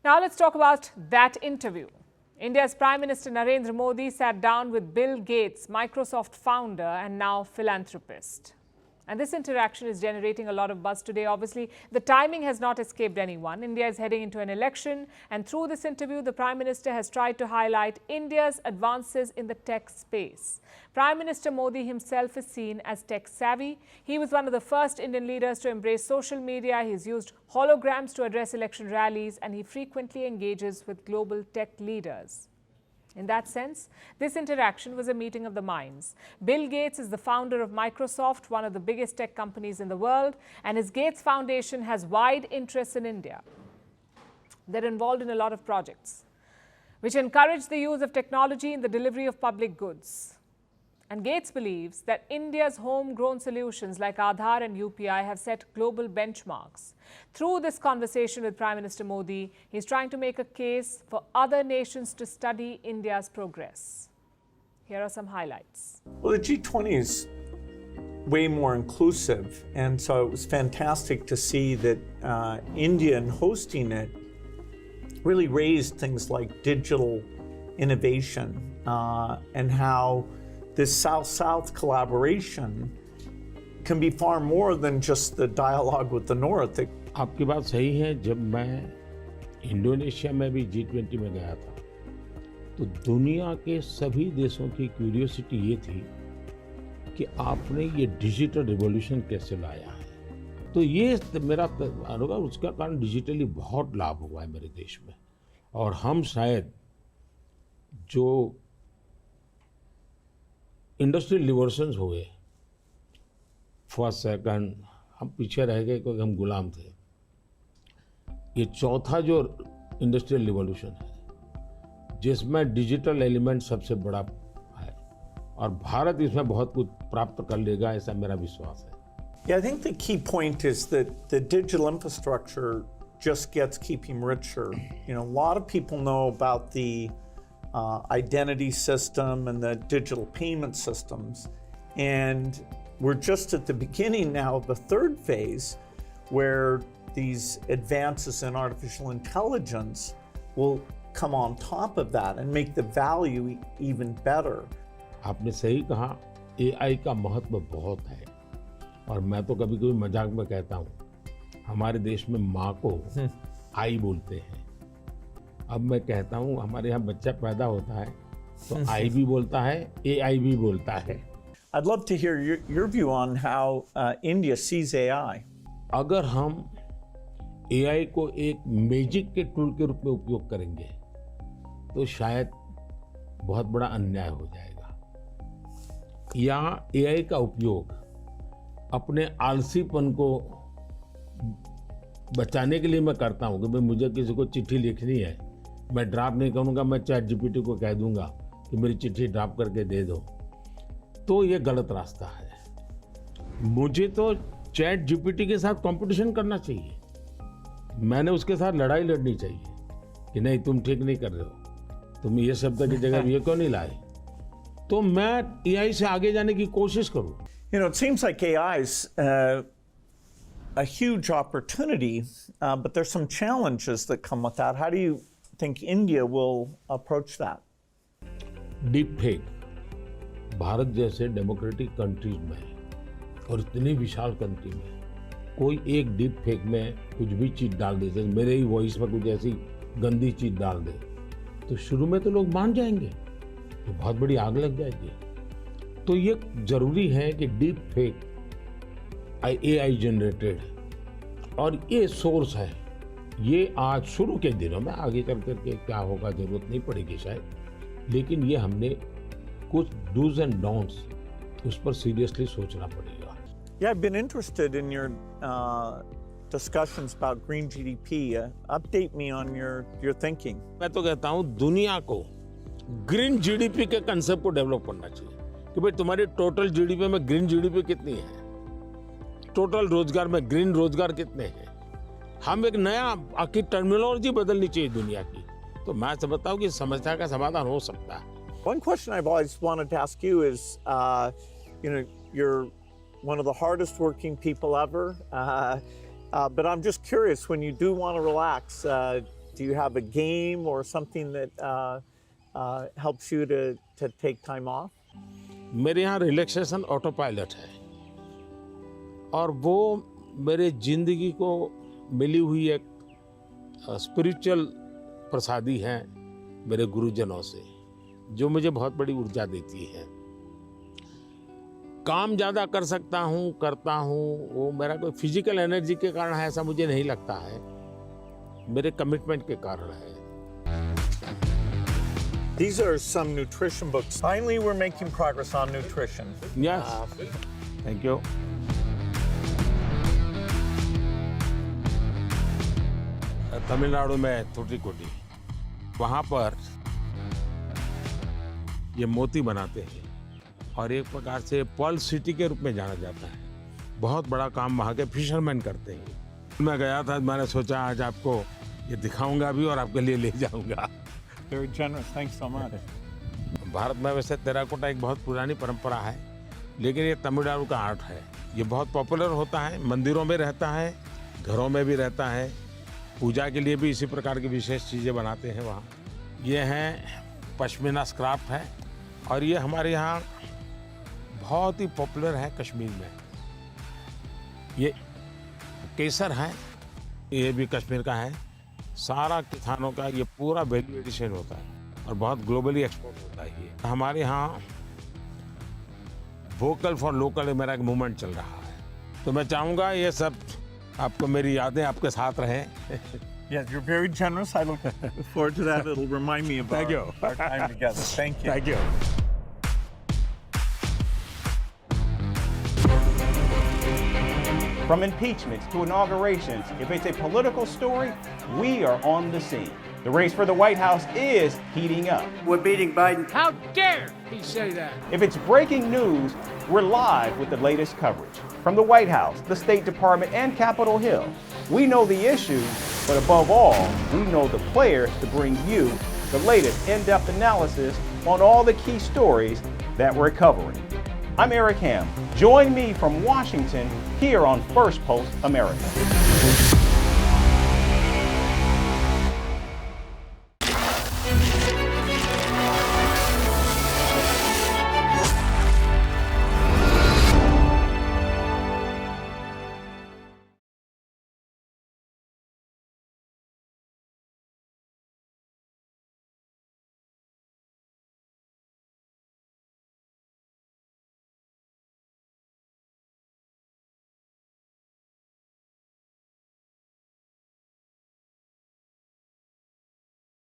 Now let's talk about that interview. India's Prime Minister Narendra Modi sat down with Bill Gates, Microsoft founder and now philanthropist. And this interaction is generating a lot of buzz today. Obviously, the timing has not escaped anyone. India is heading into an election, and through this interview, the Prime Minister has tried to highlight India's advances in the tech space. Prime Minister Modi himself is seen as tech-savvy. He was one of the first Indian leaders to embrace social media. He's used holograms to address election rallies, and he frequently engages with global tech leaders. In that sense, this interaction was a meeting of the minds. Bill Gates is the founder of Microsoft, one of the biggest tech companies in the world, and his Gates Foundation has wide interests in India. They're involved in a lot of projects which encourage the use of technology in the delivery of public goods. And Gates believes that India's homegrown solutions like Aadhaar and UPI have set global benchmarks. Through this conversation with Prime Minister Modi, he's trying to make a case for other nations to study India's progress. Here are some highlights. Well, the G20 is way more inclusive, and so it was fantastic to see that India, in hosting it, really raised things like digital innovation and how this South-South collaboration can be far more than just the dialogue with the North. आपकी बात सही है। जब मैं Indonesia में भी G20 में गया था, तो दुनिया के सभी देशों की क्यूरियोसिटी ये थी कि आपने ये डिजिटल रिवॉल्यूशन कैसे लाया है। तो ये मेरा अनुभव, उसका कारण डिजिटली बहुत लाभ हुआ है मेरे देश में, और हम शायद जो इंडस्ट्रियल रिवॉल्यूशंस हुए, फर्स्ट सेकंड, हम पीछे रह गए क्योंकि हम गुलाम थे। ये चौथा जो इंडस्ट्रियल रिवॉल्यूशन है, जिसमें डिजिटल एलिमेंट सबसे बड़ा है, और भारत इसमें बहुत कुछ प्राप्त कर लेगा, ऐसा मेरा विश्वास है। Yeah, I think the key point is that the digital infrastructure just gets keeping richer. You know, a lot of people know about the identity system and the digital payment systems. And we're just at the beginning now of the third phase, where these advances in artificial intelligence will come on top of that and make the value even better. आपने सही कहा, AI का महत्व बहुत है, और मैं तो कभी कभी मजाक में कहता हूँ, हमारे देश में माँ को आई बोलते हैं। अब मैं कहता हूँ, हमारे यहाँ बच्चा पैदा होता है तो आई भी बोलता है, AI भी बोलता है। I'd love to hear your view on how India sees AI. अगर हम AI को एक मैजिक के टूल के रूप में उपयोग करेंगे, तो शायद बहुत बड़ा अन्याय हो जाएगा। या AI का उपयोग अपने आलसीपन को बचाने के लिए मैं करता हूँ कि भाई मुझे किसी को चिट्ठी लिखनी है, मैं ड्राफ्ट नहीं करूँगा, मैं चैट GPT को कह दूंगा कि मेरी चिट्ठी ड्राफ्ट करके दे दो, तो ये गलत रास्ता है। मुझे तो चैट GPT के साथ कंपटीशन करना चाहिए, मैंने उसके साथ लड़ाई लड़नी चाहिए कि नहीं तुम ठीक नहीं कर रहे हो, तुम ये शब्द की जगह ये क्यों नहीं लाए, तो मैं AI से आगे जाने की कोशिश करूँ। You know, it seems like AI is a huge opportunity, but there's some challenges that come with that. How do you think India will approach that? Deep fake Bharat जैसे डेमोक्रेटिक कंट्रीज में और इतनी विशाल कंट्री में कोई एक deep fake में कुछ भी चीज डाल दे, जैसे मेरे ही वॉइस में कुछ ऐसी गंदी चीज डाल दे, तो शुरू में तो लोग मान जाएंगे, तो बहुत बड़ी आग लग जाएगी। तो ये जरूरी है कि डीप फेक AI जनरेटेड, और ये सोर्स है, ये आज शुरू के दिनों में, आगे चल करके क्या होगा जरूरत नहीं पड़ेगी शायद, लेकिन ये हमने कुछ डूज एंड डोंट्स उस पर सीरियसली सोचना पड़ेगा। Yeah, I've been interested in your discussions about green GDP. Update me on your thinking. मैं तो कहता हूँ दुनिया को ग्रीन GDP के कंसेप्ट को डेवलप करना चाहिए कि भाई तुम्हारी टोटल GDP में ग्रीन GDP कितनी है, टोटल रोजगार में ग्रीन रोजगार कितने हैं। हम एक नया आखिर टर्मिनोलॉजी बदलनी चाहिए दुनिया की, तो मैं समझता हूँ कि समस्या का समाधान हो सकता है। One question I've always wanted to ask you is, you know, you're one of the hardest working people ever, but I'm just curious, when you do want to relax, Do you have a game or something that helps you to take time off? मेरे यहाँ relaxation auto pilot है और वो मेरे जिंदगी को मिली हुई एक स्पिरिचुअल प्रसादी है मेरे गुरुजनों से, जो मुझे बहुत बड़ी ऊर्जा देती है। काम ज़्यादा कर सकता हूँ, करता हूँ, वो मेरा कोई फिजिकल एनर्जी के कारण है ऐसा मुझे नहीं लगता है, मेरे कमिटमेंट के कारण है। These are some nutrition books. Finally, we're making progress on nutrition. Yes. Thank you. Tamil Nadu में थुट्टीकोटी, वहाँ पर ये मोती बनाते हैं और एक प्रकार से पर्ल सिटी के रूप में जाना जाता है। बहुत बड़ा काम वहाँ के फिशरमैन करते हैं। मैं गया था, मैंने सोचा आज आपको ये दिखाऊंगा भी और आपके लिए ले जाऊंगा। Very generous. Thanks so much. Bharat में वैसे टेराकोटा एक बहुत पुरानी परंपरा है, लेकिन ये तमिलनाडु का आर्ट है। ये बहुत पॉपुलर होता है, मंदिरों में रहता है, घरों में भी रहता है, पूजा के लिए भी इसी प्रकार की विशेष चीज़ें बनाते हैं वहाँ। ये हैं पश्मीना स्क्राफ्ट है और ये हमारे यहाँ बहुत ही पॉपुलर है कश्मीर में। ये केसर है, ये भी कश्मीर का है। सारा किसानों का ये पूरा वैल्यू एडिशन होता है और बहुत ग्लोबली एक्सपोर्ट होता है ये। हमारे यहाँ वोकल फॉर लोकल मेरा एक मूवमेंट चल रहा है, तो मैं चाहूँगा ये सब आपको मेरी यादें आपके साथ रहें। Yes, you're very generous. I look forward to that. It'll remind me of our time together. Thank you. Thank you. From impeachments to inaugurations, if it's a political story, we are on the scene. The race for the White House is heating up. We're beating Biden. How dare he say that? If it's breaking news, we're live with the latest coverage. From the White House, the State Department, and Capitol Hill, we know the issues, but above all, we know the players to bring you the latest in-depth analysis on all the key stories that we're covering. I'm Eric Ham. Join me from Washington here on Firstpost America.